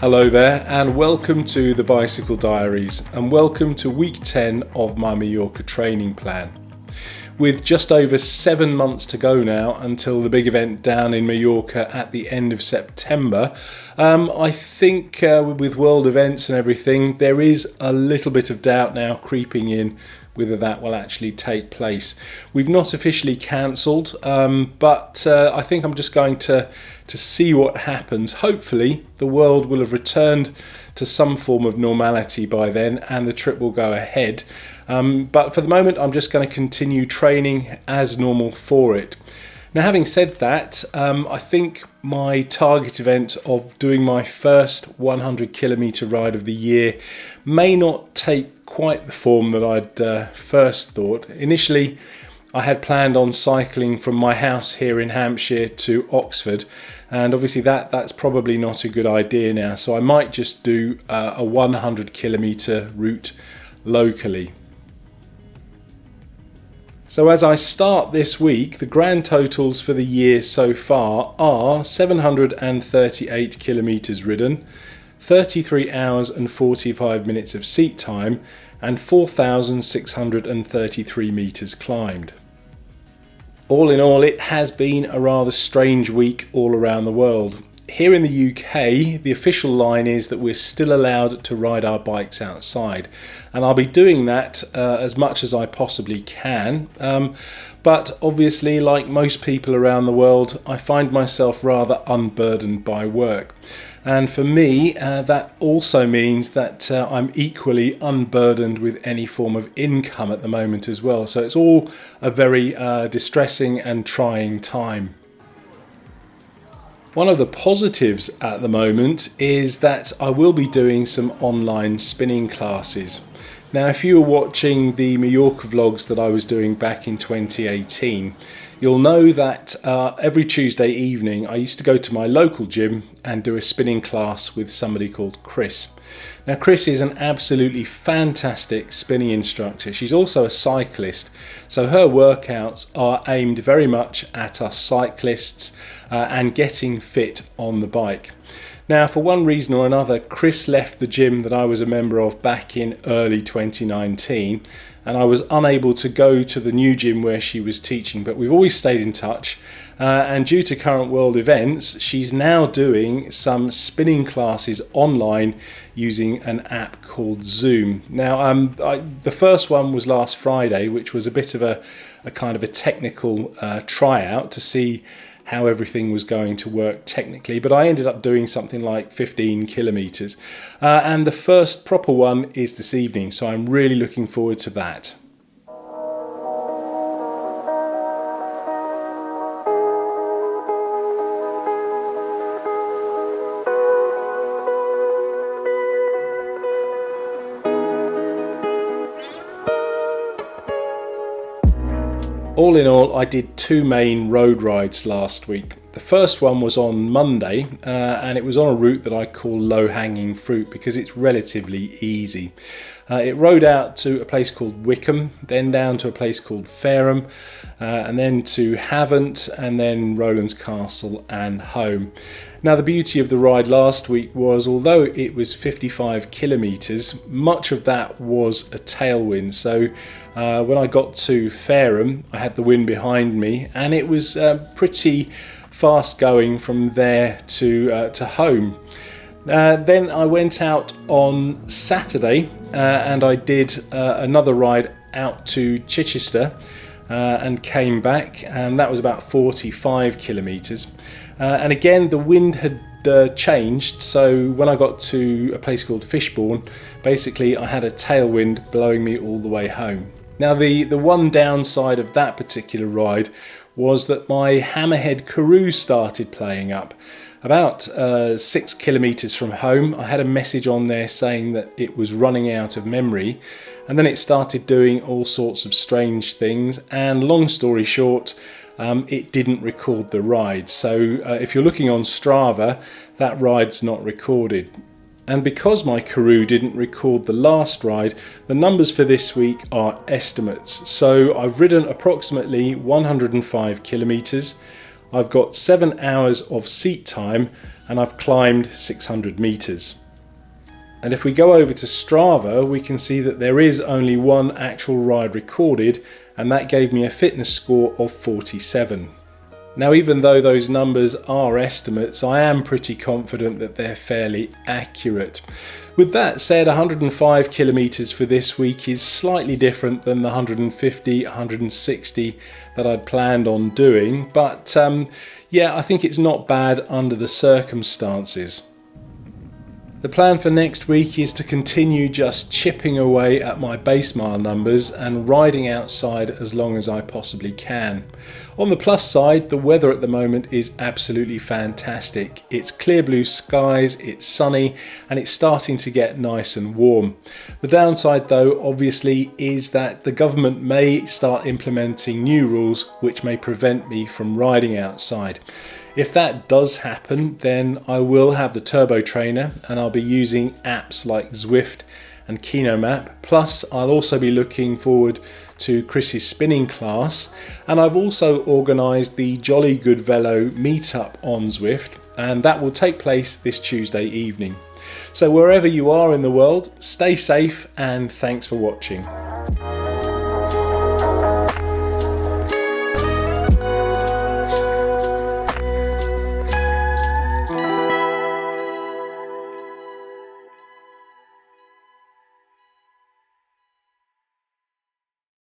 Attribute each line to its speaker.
Speaker 1: Hello there and welcome to the Bicycle Diaries and welcome to week 10 of my Mallorca training plan. With just over 7 months to go now until the big event down in Mallorca at the end of September, I think with world events and everything, there is a little bit of doubt now creeping in whether that will actually take place. We've not officially cancelled, but I think I'm just going to see what happens. Hopefully the world will have returned to some form of normality by then and the trip will go ahead. But for the moment I'm just going to continue training as normal for it. Now, having said that, I think my target event of doing my first 100 kilometre ride of the year may not take quite the form that I'd first thought. Initially, I had planned on cycling from my house here in Hampshire to Oxford, and obviously that's probably not a good idea now, so I might just do a 100 kilometre route locally. So as I start this week, the grand totals for the year so far are 738 kilometres ridden, 33 hours and 45 minutes of seat time, and 4,633 metres climbed. All in all, it has been a rather strange week all around the world. Here in the UK, the official line is that we're still allowed to ride our bikes outside, and I'll be doing that as much as I possibly can. But obviously, like most people around the world, I find myself rather unburdened by work. And for me, that also means that I'm equally unburdened with any form of income at the moment as well. So it's all a very distressing and trying time. One of the positives at the moment is that I will be doing some online spinning classes. Now, if you were watching the Mallorca vlogs that I was doing back in 2018, you'll know that every Tuesday evening I used to go to my local gym and do a spinning class with somebody called Chris. Now, Chris is an absolutely fantastic spinning instructor. She's also a cyclist, so her workouts are aimed very much at us cyclists and getting fit on the bike. Now, for one reason or another, Chris left the gym that I was a member of back in early 2019, and I was unable to go to the new gym where she was teaching, but we've always stayed in touch. And due to current world events, she's now doing some spinning classes online using an app called Zoom. Now, the first one was last Friday, which was a bit of a kind of a technical tryout to see how everything was going to work technically, but I ended up doing something like 15 kilometres. And the first proper one is this evening, so I'm really looking forward to that. All in all, I did 2 main road rides last week. The first one was on Monday, and it was on a route that I call low-hanging fruit because it's relatively easy. It rode out to a place called Wickham, then down to a place called Fareham, and then to Havant, and then Rowlands Castle and home. Now, the beauty of the ride last week was, although it was 55 kilometres, much of that was a tailwind. So when I got to Fareham, I had the wind behind me, and it was pretty fast going from there to home. Then I went out on Saturday and I did another ride out to Chichester and came back, and that was about 45 kilometres. And again, the wind had changed, so when I got to a place called Fishbourne, basically I had a tailwind blowing me all the way home. Now, the one downside of that particular ride was that my Hammerhead Karoo started playing up. About 6 kilometres from home, I had a message on there saying that it was running out of memory, and then it started doing all sorts of strange things, and long story short, it didn't record the ride. So if you're looking on Strava, that ride's not recorded. And because my Karoo didn't record the last ride, the numbers for this week are estimates. So I've ridden approximately 105 kilometres. I've got 7 hours of seat time and I've climbed 600 meters. And if we go over to Strava, we can see that there is only one actual ride recorded, and that gave me a fitness score of 47. Now, even though those numbers are estimates, I am pretty confident that they're fairly accurate. With that said, 105 kilometers for this week is slightly different than the 150, 160 that I'd planned on doing, but yeah, I think it's not bad under the circumstances. The plan for next week is to continue just chipping away at my base mile numbers and riding outside as long as I possibly can. On the plus side, the weather at the moment is absolutely fantastic. It's clear blue skies, it's sunny, and it's starting to get nice and warm. The downside though, obviously, is that the government may start implementing new rules which may prevent me from riding outside. If that does happen, then I will have the turbo trainer and I'll be using apps like Zwift and Kinomap. Plus, I'll also be looking forward to Chris's spinning class, and I've also organised the Jolly Good Velo meetup on Zwift, and that will take place this Tuesday evening. So wherever you are in the world, stay safe and thanks for watching.